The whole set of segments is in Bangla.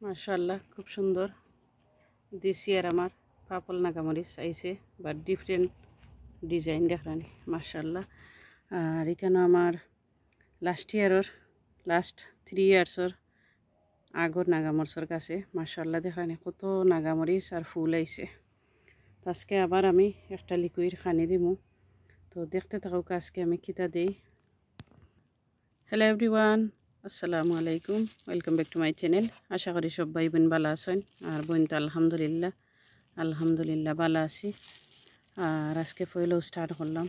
মাশাআল্লাহ খুব সুন্দর দেশি আর আমার পাপল নাগামরিচ আইছে বা ডিফারেন্ট ডিজাইন দেখানি মাশাআল্লাহ। আর এখানে আমার লাস্ট 3 ইয়ার্সর আগর নাগামরিচর কাছে মাশাআল্লাহ দেখানি কত নাগামরিচ আর ফুল আইছে। তো আজকে আবার আমি একটা লিকুইড খানি দিমু, তো দেখতে থাকুক আজকে আমি কিতা দেই। হ্যালো এভরিওয়ান, আসসালামু আলাইকুম, welcome back to my channel. আশা করি সবাই বোন ভালো আছেন, আর বোন তো আলহামদুলিল্লাহ ভালো আছি। আর আজকে পয়লেও স্টার্ট করলাম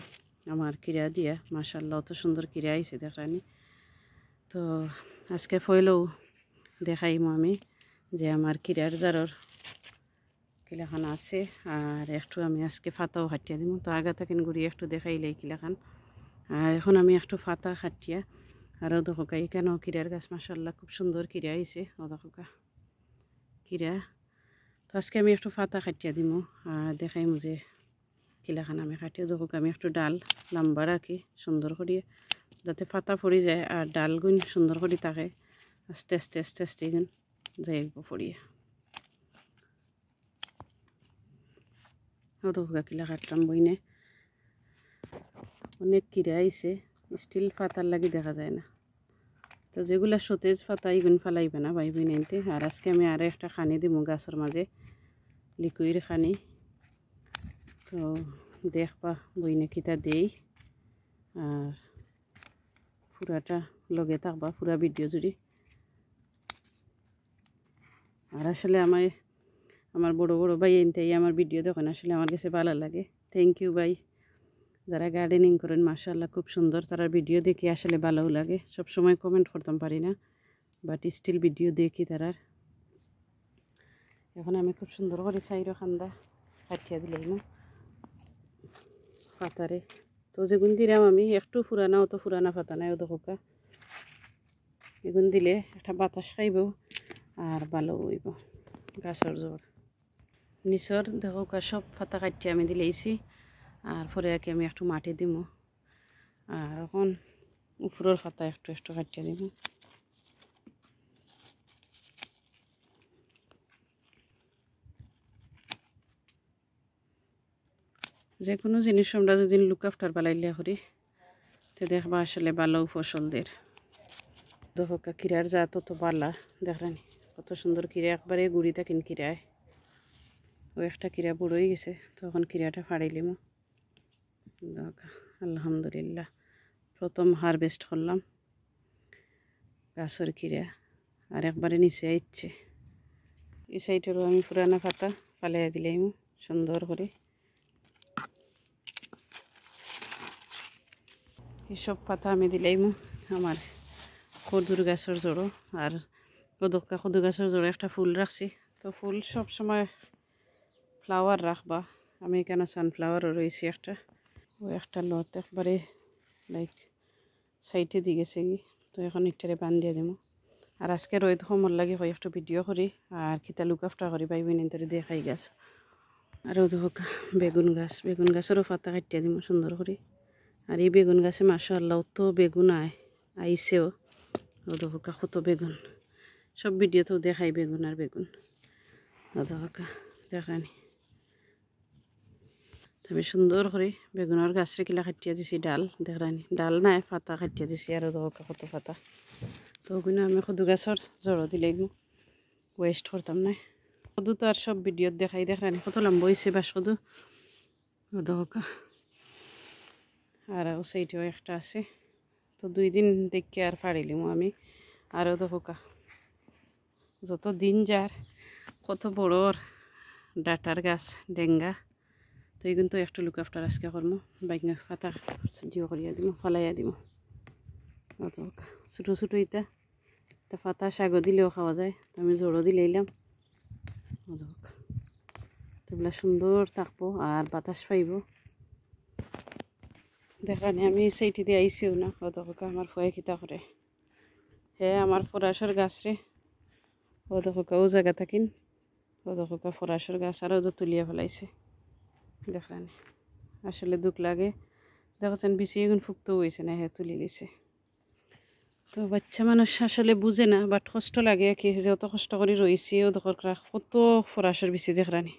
আমার কিরা দিয়া, মাশাআল্লাহ অত সুন্দর কিরা আইছে দেখানি। তো আজকে পয়লেও দেখাইমু আমি যে আমার কিরার জারর কিলাখান আছে, আর একটু আমি আজকে ফাতাও খাটিয়া দিব। তো আগা থাকেন ঘুরি একটু দেখাইলেই কিলাখান। আর এখন আমি একটু ফাতা খাটিয়া আর দেখোকা এখানেও কিরার গাছ মাশাআল্লাহ খুব সুন্দর কিরা আইছে। ও দেখোকা কিরা। তো আজকে আমি একটু ফাতা খাটিয়া দিব আর দেখাইমু যে কিলাখান আমি খাটিয়ে। দেখোকা আমি একটু ডাল লম্বা রাখি সুন্দর করিয়ে, যাতে ফাতা পড়ি যায় আর ডালগুন সুন্দর করে থাকে। আস্তে আস্তে গুন যাইব পড়িয়ে। ও দেখোকা কিলা কাটলাম বইনে, অনেক কিরা আইছে, স্টিল ফাতার লাগি দেখা যায় না। তো যেগুলা সতেজ পাতা এগুলো ফালাইবে না ভাই বোন আনতে। আর আজকে আমি আরও একটা খানি দিব গাছের মাঝে, লিকুইড খানি। তো দেখবা বইনে কিতা দেই, আর পুরাটা লগে থাকবা পুরা ভিডিও জুড়ি। আর আসলে আমার বড় ভাই আনতেই আমার ভিডিও দেখেন, আসলে আমার কাছে ভালো লাগে। থ্যাংক ইউ ভাই, যারা গার্ডেনিং করেন মাশাআল্লাহ খুব সুন্দর, তারা ভিডিও দেখি আসলে ভালোও লাগে। সব সময় কমেন্ট করতাম পারি না, বাট স্টিল ভিডিও দেখি তারার। এখন আমি খুব সুন্দর করে সাইরো খান্দা কাটিয়া দিলাম পাতারে। তো যেগুন দিলাম আমি একটু ফুরানা, অত ফুরানা পাতা নাই। ও দেখোকা এগুন দিলে একটা বাতাস খাইব আর ভালো হইব গাছের জোর। নিচর দেখোকা সব পাতা কাটিয়ে আমি দিলেইছি, আর পরে আগে আমি একটু মাটি দিব। আর এখন উপরের পাতা একটু কাটিয়ে দিব। যে কোনো জিনিস আমরা যদি লুক আফটার বালাইলে করি, তো দেখবা আসলে ভালো ফসল দের। দেখোকা কিরার জাত তো বালা দেখরানি, কত সুন্দর কিরা, একবারে গুড়ি থাকেন কিরায়। ও একটা কিরা বড় হয়ে গেছে, তখন কিরাটা ফাড়াইলিম। আলহামদুলিল্লাহ প্রথম হারভেস্ট করলাম গাছের কিরা, আর একবারে নিচে আইচ্ছে। এই সাইডেরও আমি পুরানা পাতা ফালাই দিলাম সুন্দর করে। এইসব পাতা আমি দিলাম আমার কদুর গাছের জোড়ো। আর কদু গাছের জোড়ো একটা ফুল রাখছি। তো ফুল সব সময় ফ্লাওয়ার রাখবা, আমি এখানে সানফ্লাওয়ারও রয়েছে একটা। ও একটা লত একবারে লাইক সাইডে দিয়ে গেছে কি, তো এখন একটারে বান দিয়ে দিব। আর আজকে রোদ সমর লাগে হয় একটু ভিডিও করি আর খিতা লুক আফটার করি পাইবি নিন্তরে দেখাই গাছ। আর ও দেখো বেগুন গাছেরও পাতা কাটিয়ে দিব সুন্দর করে। আর এই বেগুন গাছে মাশাআল্লাহ অত বেগুন আইছেও। ও দেখো কত বেগুন, সব ভিডিওতেও দেখাই বেগুন আর বেগুন। ও দেখো দেখানি আমি সুন্দর করে বেগুনের গাছরে কিলা কাটিয়া দিছি ডাল দেখানি, ডাল নাই পাতা কাটিয়া দিছি। আর দেখো কত পাতা। তো ওগুলো আমি কদু গাছের জড়ো দিলাম, ওয়েস্ট করতাম না। কদু তো আর সব ভিডিওত দেখাই দেখানি কত লম্বা হয়েছে বাস কদু। ও দেখো আর ও সাইডেও একটা আছে। তো 2 দিন দেখে আর পারিলিম আমি। আরও দেখো যত দিন যার কত বড় ডাটার গাছ ডেঙ্গা। তো এই কিন্তু একটু লুক আফটার আজকে করবো, বাইক পাতা জিও করিয়া দিব ফলাইয়া দিব। ছোটো ইটা পাতা শাগও দিলেও খাওয়া যায়, তো আমি জোড়ো দিলাম। এগুলা সুন্দর থাকবো আর বাতাস পাইব দেখানি। আমি সেইটি দিয়ে আইসিও না। অতকা আমার ফয়ে খিতা করে হ্যাঁ আমার ফরাসর গাছ রে। অতকা ও জায়গা থাকিন অতকা ফরাসর গাছ আরও তো তুলিয়া ফেলাইছে দেখানি। আসলে দুঃখ লাগে, দেখছেন বেশি এখন ফুক্ত হয়েছে না, হ্যাঁ তুলি দিছে। তো বাচ্চা মানুষ আসলে বুঝে না, বাট কষ্ট লাগে কি যে অত কষ্ট করে রয়েছে ও দখর কত ফরাসের বেশি দেখরানি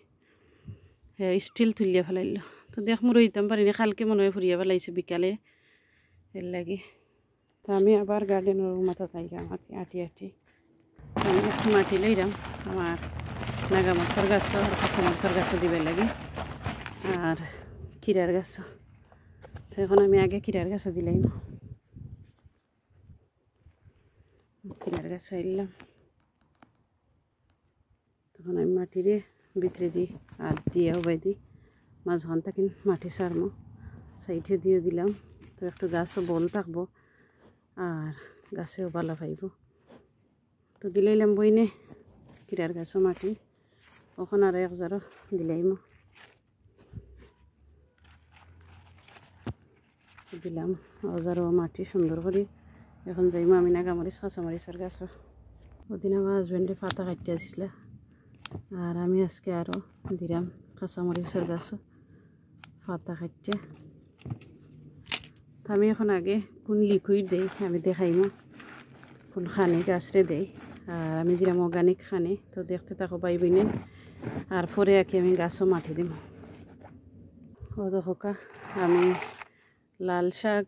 হ্যাঁ স্টিল তুলিয়া ফেলাইল। তো দেখ মোর রইতাম পারিনি, কালকে মনে হয় ফুরিয়া ফেলাইছে বিকালে এর লাগে। তো আমি আবার গার্ডেনের মাথা তাইকা আমাকে আটি আটি আমি একটু মাটি লইলাম আমার নাগা মাছের গাছ আর কাঁচা মাছের গাছও দিবে লাগে আর কিরার গাছ। তো এখন আমি আগে কিরার গাছ দিলাম, কিরার গাছ আইলাম। তখন আমি মাটিরে ভিতরে দিই আর দিয়ে হবাই দিই মাঝখান থেকে মাটি সারমো সাইডে দিয়ে দিলাম। তো একটু গাছও বল থাকবো আর গাছেও ভালো পাইব। তো দিলাইলাম বইনে কিরার গাছও মাটি, ওখান আর এক জারো দিলাইম দিলাম অজারও মাটি সুন্দর করে। এখন যাইম আমি নাগামরিচ কাঁচামরিচের গাছ। ওদিন আমার হাজব্যান্ডে পাতা কাটিয়ে দিছিল আর আমি আজকে আরও দিলাম কাঁচামরিচের গাছ পাতা কাটিয়ে। তো আমি এখন আগে কোন লিকুইড দেই আমি দেখাইম, কোন খানি গাছরে দেই আর আমি দিলাম অর্গানিক খানি। তো দেখতে থাকো পাইবি না আর পরে আঁকি আমি গাছও মাটি দিম। ও দেখা আমি লাল শাক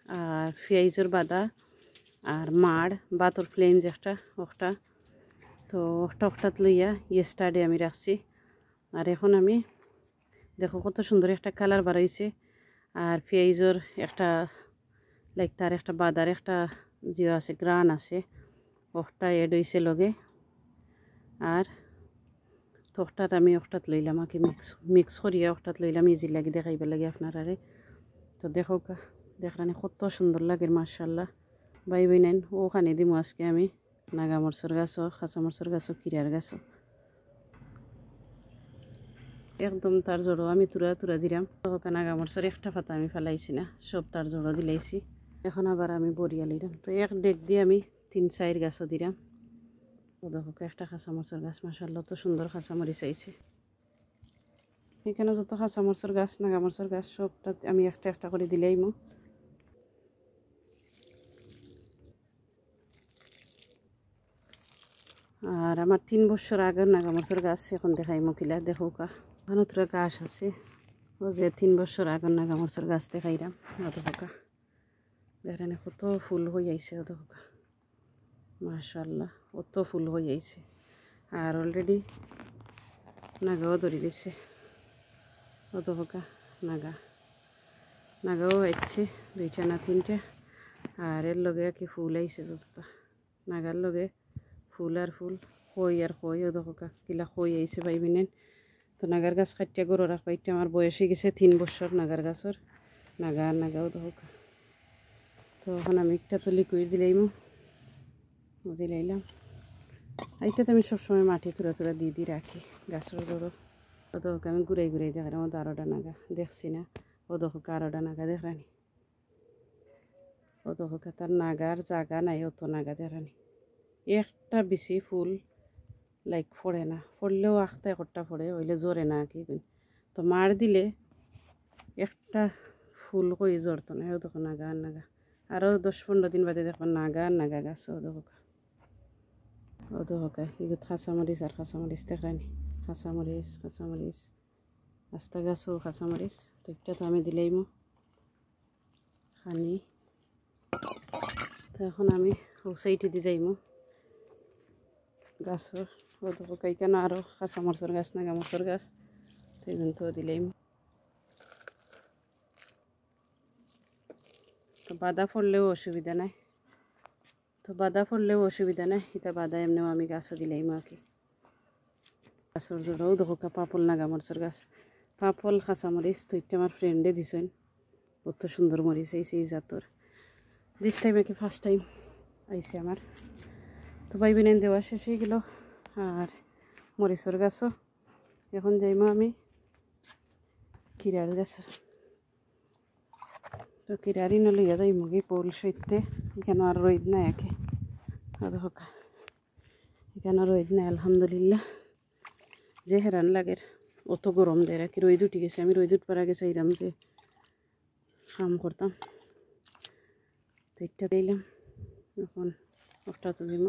আর পেঁয়াজের বাদা আর মাড় বাতর ফ্লেম যেটা ওটা, তো ওটাত লইয়া ইয়েস্টারডে আমি রাখছি। আর এখন আমি দেখো কত সুন্দর একটা কালার বাড়াইছে আর পেঁয়াজের একটা লাইক তার একটা বাদার একটা যে আছে গ্রান আছে ওটা এড হয়েছে লগে। আর তো ওটাত আমি ওটাত লইলাম আঁকি মিক্স করিয়া ওটাত লইলাম ইজি লাগে দেখাইবার লাগে আপনার আরে। তো দেখো দেখরানি কত সুন্দর লাগে মাশাআল্লাহ। বাই নেন ওখানে দিমু আজকে আমি নাগা মরচর গাছও কাঁচা মরচর গাছও কিরার গাছও একদম তার জড়ো আমি তুরা তুরা দিলাম। তো নাগা মরচর একটা পাতা আমি ফেলাইছি না, সব তার জড়ো দিলাইছি। এখন আবার আমি বরিয়া লইলাম। তো এক ডেক দিয়ে আমি 3-4 গাছও দিলাম। তো দেখো একটা কাঁচামরিচের গাছ মাশাআল্লাহ তো সুন্দর কাঁচামরিচ আইছে। এখানে যত কাঁচামরিচের গাছ নাগামরিচের গাছ সবটা আমি একটা একটা করে দিলাইমো। আর আমার 3 বছর আগের নাগামরিচের গাছ এখন দেখাইমো কিলা দেখো ওখানে তোরা গাছ আছে ও যে 3 বছর আগের নাগামরিচের গাছ দেখাইলাম। দেখা দেখেন কত ফুল হয়ে আইছে দেখা মাশাআল্লাহ কত ফুল হয়ে আইছে আর অলরেডি নাগাও ধরে দিছে। ও দেখা নাগাও আইছে 2টা না 3টা আর এর লগে কি ফুল আইছে যতটা নাগার লগে ফুল আর ফুল কই আর কই। ও দেখা কিলা কই আইছে পাইবিনেন। তো নাগার গাছ কাটিয়া গরো রাখবাইতে আমার বয়স হয়ে গেছে 3 বছর নাগার গাছের নাগাও দেখা। তো এখন আমি একটা তো লিকুইড দিলাইমো দিলাইলাম। এইটাতে আমি সবসময় মাটি তুরা তুরা দিয়ে রাখি গাছের জড়ো। ও দেখা আমি ঘুরাই দেখালাম ও 12টা নাগা দেখছি না। ও দেখা 12টা নাগা দেখানি। ও দেখা তার নাগার জায়গা নাই অত নাগা দেখানি। একটা বেশি ফুল লাইক ফোড়ে না, ফোড়লেও আখতে একটা ফোড়ে হইলে জোরে না কি। তো মার দিলে একটা ফুল কই জড়তো না। ও দেখো নাগা আরও 10-15 দিন বাদে দেখো নাগা গাছ। ও দেখা এগুলো কাঁচামরিচ আর কাঁচামরিচ দেখানি কাঁচামরিচ আস্তা গাছও কাঁচামরিচ। তো একটা তো আমি দিলাইমো খানি। তো এখন আমি ও সাইডে দিয়ে যাইমো গাছর। ও দেখো কেন আরও কাঁচামরিচের গাছ নাগামরিচের গাছ তো এই জন্য তো দিলাইমো। তো বাদা ফললেও অসুবিধা নাই, এটা বাদা এমনিও আমি গাছও দিলাইমো আর কি গাছের জোড়াও দেখো পাপল নাগামরিচের গাছ পাপল কাঁচামরিচ। তো এটা আমার ফ্রেন্ডে দিছেন কত সুন্দর মরিচ আইছে এই জাতর। দিস টাইম আর কি ফার্স্ট টাইম আইছে আমার। তো পাইবিনেন দেওয়া শেষ হয়ে গেল আর মরিচের গাছও। এখন যাইমো আমি কিরার গাছ। তো কিরারি নলিয়া যাইমো কি পোল সইতে এখানে আর রোদ নাই একে দেখো এখানে রোদ নাই আলহামদুলিল্লাহ। যে হেরান লাগে অত গরম দেয় আর কি। রোদ উঠে গেছে, আমি রোদ উঠবার আগে চাইলাম যে কাম করতাম। তো এটা দিলাম এখন একটা তো দিব।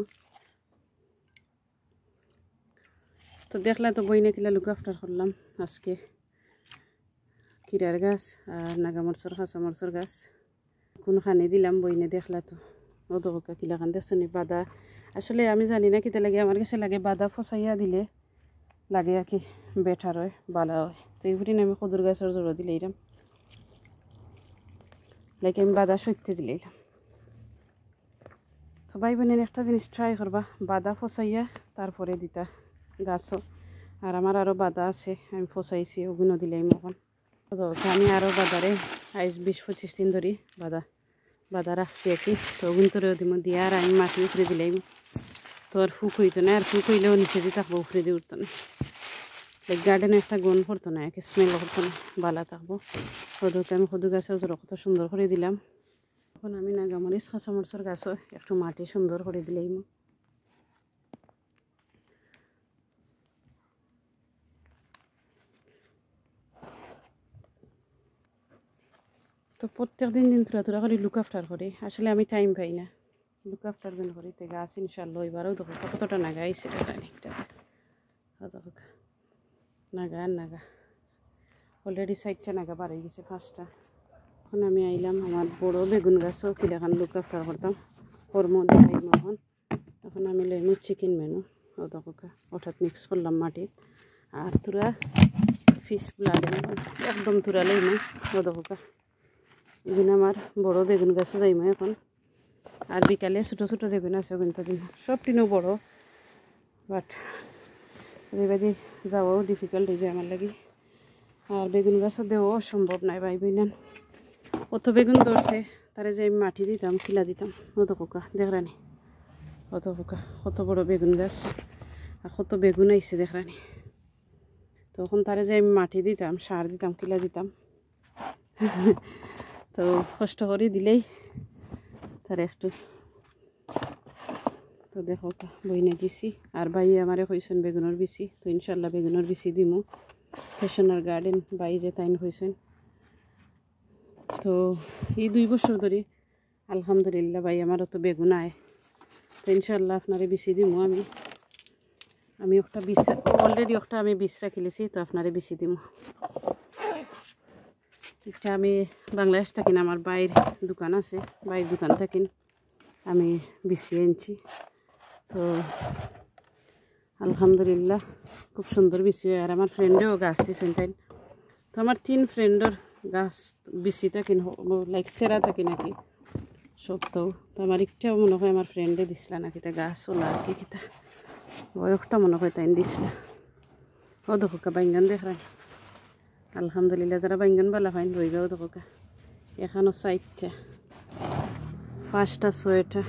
তো দেখলা তো বইনে কিলা লুক আফটার করলাম আজকে কিরার গাছ আর নাগামরচর কাঁচামরচর গাছ কোনখানে দিলাম বইনে দেখলা তো ও দোকা কিলা খান দেখছো নি বাদা। আসলে আমি জানি না কিতা লাগে, আমার কাছে লাগে বাদা ফসাইয়া দিলে লাগে আর কি বেটার হয় ভালো হয়। তো এইগুলি আমি কদুর গাছের জোর দিলে এরম লাইক আমি বাদা সত্যি দিলাম। তো ভাই বোনের একটা জিনিস ট্রাই করবা, বাদা ফসাইয়া তারপরে দিতা গাছও। আর আমার আরও বাদা আছে আমি ফসাইছি, ওগুলো দিলাম এখন। তো আমি আরও বাদারে আজ 20-25 দিন ধরে বাদা রাখছি আর কি। তো ওগুন তোরে দিব দিয়ে আর আমি মাটি উপরে দিলাম। তো আর ফুক হইতো না, আর ফুক হইলেও নিচে দিয়ে থাকবো, উপরে দিয়ে উঠতো না। লাইক গার্ডেনে একটা গন করতো না, এক স্মেল করতো না, ভালো থাকবো। কদুকে আমি কদু গাছের জোর কত সুন্দর করে দিলাম। এখন আমি নাগামরিচ কাঁচামরিচের গাছও একটু মাটি সুন্দর করে দিলাম। তো প্রত্যেক দিন তুরা করে লুক আফটার করি, আসলে আমি টাইম পাই না লুক আফটার দিন করি। তো গাছ ইনশাল্লাহ এবারও দেখো কতটা নাগা আইসে খানিকটা নাগা আর নাগা অলরেডি 60টা নাগা বার হয়ে গেছে, 5টা। এখন আমি আইলাম আমার বড় বেগুন গাছও কিলাখান লুক আফটার করতাম কর্ম দেখাইম। এখন আমি লইম চিকেন মেনু ও দেখো হঠাৎ মিক্স করলাম মাটির আর তুরা ফিশ ব্লাড একদম তুরা লইম ও দেখো। এগুলো আমার বড় বেগুন গাছও যাইম এখন। আর বিকালে ছোটো ছোটো বেগুন আছে কিন্তু সব টিনও বড়, বাট এবারে যাওয়াও ডিফিকাল্ট হয়ে যায় আমার লাগি। আর বেগুন গাছও দেওয়াও সম্ভব নাই ভাই বোন। কত বেগুন ধরছে তারে যে আমি মাটি দিতাম খিলা দিতাম অত কোকা দেখরানি, অত কোকা কত বড় বেগুন গাছ আর কত বেগুন আইছে দেখরানি। তখন তারে যে আমি মাটি দিতাম সার দিতাম খিলা দিতাম তো কষ্ট করে দিলেই তার একটু। তো দেখো বইনে দিছি আর ভাই আমারে কইছেন বেগুনের বিচি, তো ইনশাল্লাহ বেগুনের বিচি দিমু। ফ্যাশনার গার্ডেন বাই যে তাইন হয়েছেন। তো এই 2 বছর ধরে আলহামদুলিল্লাহ ভাই আমারও তো বেগুন আয়। তো ইনশাল্লাহ আপনারে বিচি দিমু। আমি একটা বিচ অলরেডি একটা আমি বিচ রাখিলেছি, তো আপনারে বিচি দিমু। এটা আমি বাংলাদেশ থাকি, আমার বাইর দোকান আছে, বাইর দোকান থাকি আমি বিচি আনছি। তো আলহামদুলিল্লাহ খুব সুন্দর বিচি হয়। আর আমার ফ্রেন্ডেও গাছ দিয়েছেন তাই। তো আমার 3 ফ্রেন্ডের গাছ বিচি থাকি লাইক সেরা থাকি নাকি সপ্তাহ। তো আমার একটাও মনে হয় আমার ফ্রেন্ডে দিছিল নাকি তা গাছ ওলা আর কি কিতা ওই একটা মনে হয় তাই দিছিল। ও দেখো বাইঙ্গান দেখেন আলহামদুলিল্লাহ, যারা বাইঙ্গান বালা ফাইন রইবেও দেখো এখানো 4টা 5টা 6টা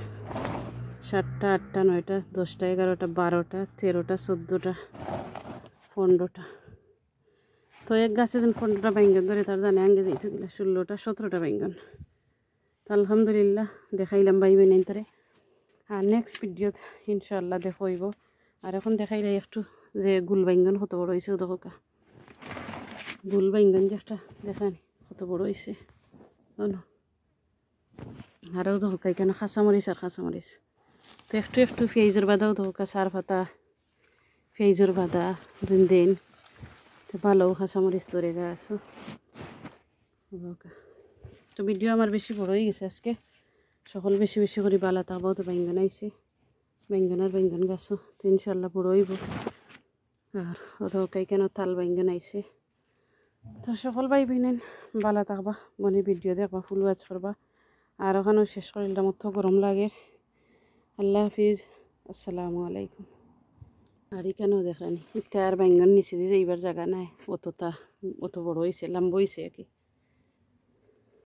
7টা 8টা 9টা 10টা 11টা 12টা 13টা 14টা 15টা। তো এক গাছে যেন 15টা বাইঙ্গান ধরে তার জানে আঙ্গে যেতে গেলে 16টা 17টা বাইঙ্গান। তো আলহামদুলিল্লাহ দেখাইলাম ভাই বোন তারে। আর নেক্সট ভিডিওত ইনশাল্লাহ দেখাইব। আর এখন দেখাইলে একটু যে গুল বাইঙ্গান কত বড় হয়েছে দেখো গুল বাইঙ্গান যে একটা দেখান কত বড় হয়েছে। আরও দেখো কেন কাঁচামরিচ আর কাঁচামরিচ। তো একটু একটু পেঁয়াজের বাদাও দেখো চার পাতা পেঁয়াজের বাদা দিন তো ভালো কাঁচামরিচ ধরে গাছ। তো ভিডিও আমার বেশি বড় হয়ে গেছে আজকে, সকল বেশি বেশি করে বালা থাকবো। তো বাইঙ্গান আইছে বাইঙ্গান গাছও তো ইনশাল্লাহ বড় হইব। আর ওদের কেন তাল বাইঙ্গান আইছে। তো সকল ভাই বোনেন বালা থাকবা, মনে ভিডিও দেখবা, ফুল ওয়াচ করবা। আর ওখানেও শেষ করিলাম মতো গরম লাগে। আল্লাহ হাফিজ, আসসালামু আলাইকুম। আর এখানেও দেখলাম ইটা আর বাইঙ্গান নিচে দিয়ে এইবার জায়গা নাই, অত বড় হয়েছে লাম্ব হয়েছে আর কি।